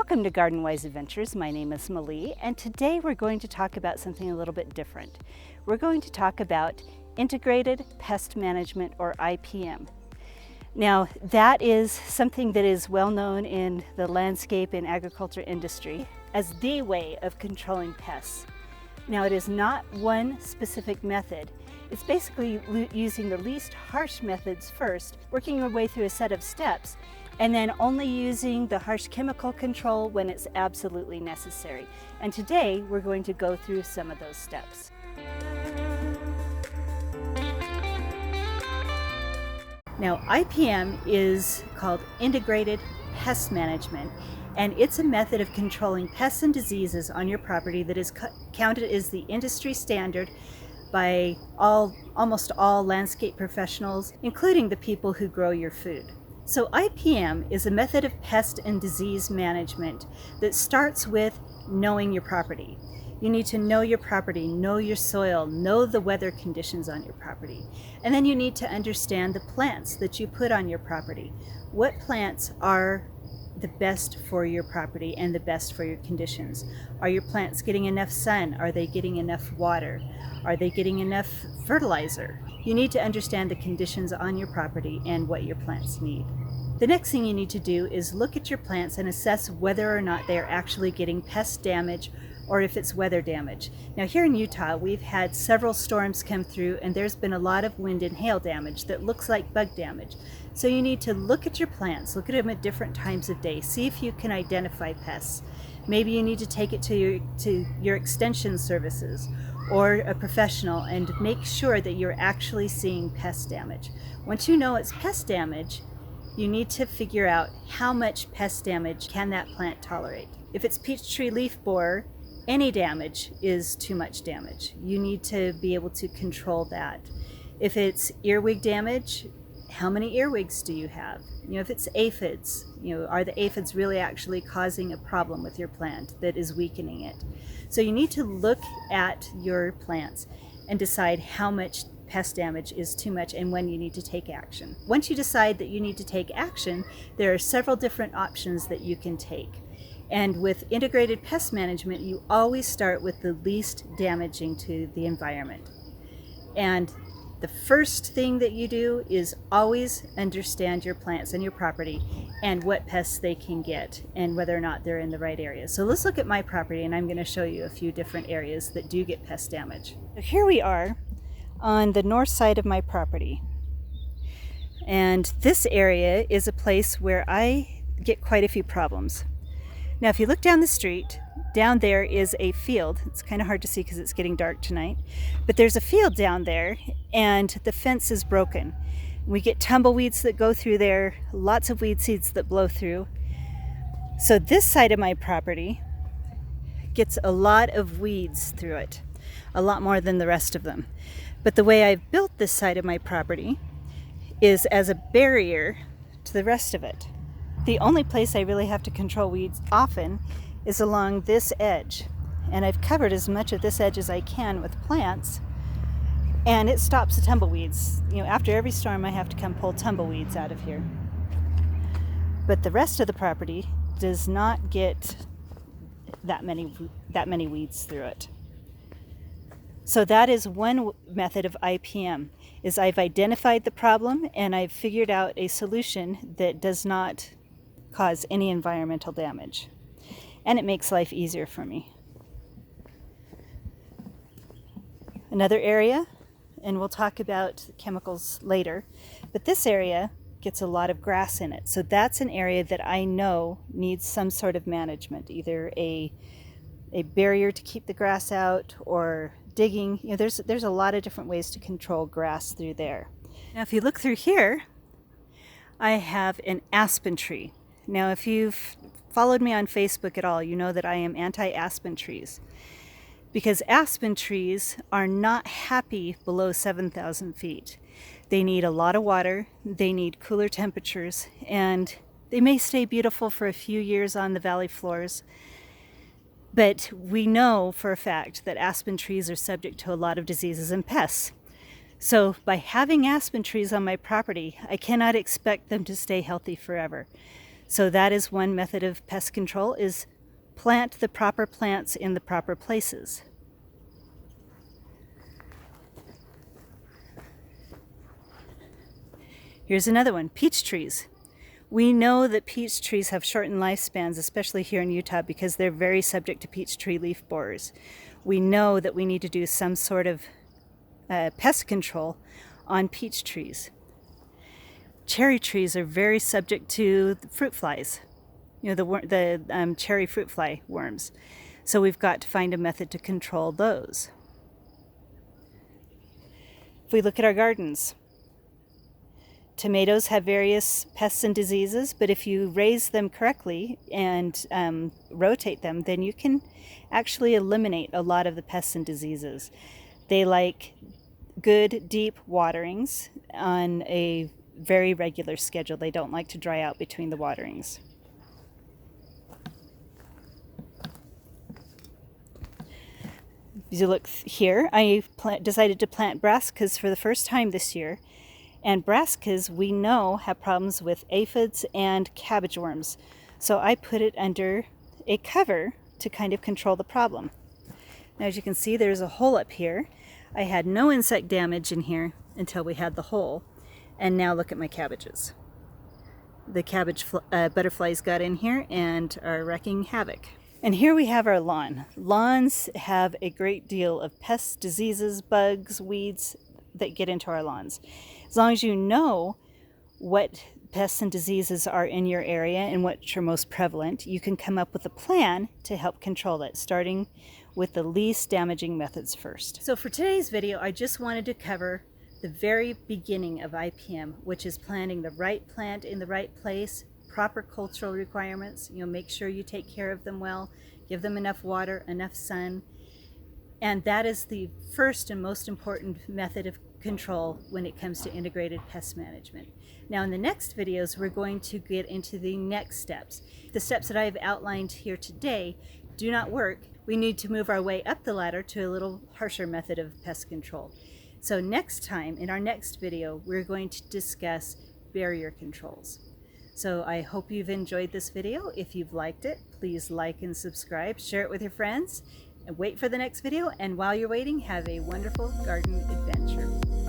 Welcome to Garden Wise Adventures. My name is Malie, and today we're going to talk about something a little bit different. We're going to talk about Integrated Pest Management, or IPM. Now, that is something that is well known in the landscape and agriculture industry as the way of controlling pests. Now, it is not one specific method. It's basically using the least harsh methods first, working your way through a set of steps, and then only using the harsh chemical control when it's absolutely necessary. And today we're going to go through some of those steps. Now, IPM is called Integrated Pest Management, and it's a method of controlling pests and diseases on your property that is counted as the industry standard by almost all landscape professionals, including the people who grow your food. So IPM is a method of pest and disease management that starts with knowing your property. You need to know your property, know your soil, know the weather conditions on your property. And then you need to understand the plants that you put on your property. What plants are the best for your property and the best for your conditions? Are your plants getting enough sun? Are they getting enough water? Are they getting enough fertilizer? You need to understand the conditions on your property and what your plants need. The next thing you need to do is look at your plants and assess whether or not they are actually getting pest damage or if it's weather damage. Now, here in Utah, we've had several storms come through and there's been a lot of wind and hail damage that looks like bug damage. So you need to look at your plants, look at them at different times of day, see if you can identify pests. Maybe you need to take it to your extension services or a professional and make sure that you're actually seeing pest damage. Once you know it's pest damage, you need to figure out how much pest damage can that plant tolerate. If it's peachtree leaf borer, any damage is too much damage. You need to be able to control that. If it's earwig damage, how many earwigs do you have? If it's aphids, are the aphids really actually causing a problem with your plant that is weakening it? So you need to look at your plants and decide how much pest damage is too much and when you need to take action. Once you decide that you need to take action, there are several different options that you can take. And with integrated pest management, you always start with the least damaging to the environment. And the first thing that you do is always understand your plants and your property and what pests they can get and whether or not they're in the right area. So let's look at my property, and I'm going to show you a few different areas that do get pest damage. So here we are on the north side of my property. And this area is a place where I get quite a few problems. Now, if you look down the street, down there is a field. It's kind of hard to see because it's getting dark tonight, but there's a field down there and the fence is broken. We get tumbleweeds that go through there, lots of weed seeds that blow through. So this side of my property gets a lot of weeds through it, a lot more than the rest of them. But the way I've built this side of my property is as a barrier to the rest of it. The only place I really have to control weeds often is along this edge. And I've covered as much of this edge as I can with plants, and it stops the tumbleweeds. After every storm I have to come pull tumbleweeds out of here. But the rest of the property does not get that many weeds through it. So that is one method of IPM, is I've identified the problem and I've figured out a solution that does not cause any environmental damage. And it makes life easier for me. Another area, and we'll talk about chemicals later, but this area gets a lot of grass in it. So that's an area that I know needs some sort of management, either a barrier to keep the grass out or digging. There's a lot of different ways to control grass through there. Now, if you look through here, I have an aspen tree. Now, if you've followed me on Facebook at all, you know that I am anti-aspen trees, because aspen trees are not happy below 7,000 feet. They need a lot of water, they need cooler temperatures, and they may stay beautiful for a few years on the valley floors, but we know for a fact that aspen trees are subject to a lot of diseases and pests. So by having aspen trees on my property, I cannot expect them to stay healthy forever. So that is one method of pest control, is plant the proper plants in the proper places. Here's another one, peach trees. We know that peach trees have shortened lifespans, especially here in Utah, because they're very subject to peach tree leaf borers. We know that we need to do some sort of pest control on peach trees. Cherry trees are very subject to fruit flies, the cherry fruit fly worms. So we've got to find a method to control those. If we look at our gardens, tomatoes have various pests and diseases, but if you raise them correctly and rotate them, then you can actually eliminate a lot of the pests and diseases. They like good, deep waterings on a very regular schedule. They don't like to dry out between the waterings. As you look here, I decided to plant brassicas for the first time this year. And brassicas, we know, have problems with aphids and cabbage worms. So I put it under a cover to kind of control the problem. Now, as you can see, there's a hole up here. I had no insect damage in here until we had the hole. And now look at my cabbages. The cabbage butterflies got in here and are wreaking havoc. And here we have our lawn. Lawns have a great deal of pests, diseases, bugs, weeds that get into our lawns. As long as you know what pests and diseases are in your area and which are most prevalent, you can come up with a plan to help control it, starting with the least damaging methods first. So for today's video, I just wanted to cover the very beginning of IPM, which is planting the right plant in the right place, proper cultural requirements. Make sure you take care of them well, give them enough water, enough sun. And that is the first and most important method of control when it comes to integrated pest management. Now in the next videos, we're going to get into the next steps. The steps that I've outlined here today do not work. We need to move our way up the ladder to a little harsher method of pest control. So next time, in our next video, we're going to discuss barrier controls. So I hope you've enjoyed this video. If you've liked it, please like and subscribe, share it with your friends, and wait for the next video. And while you're waiting, have a wonderful garden adventure.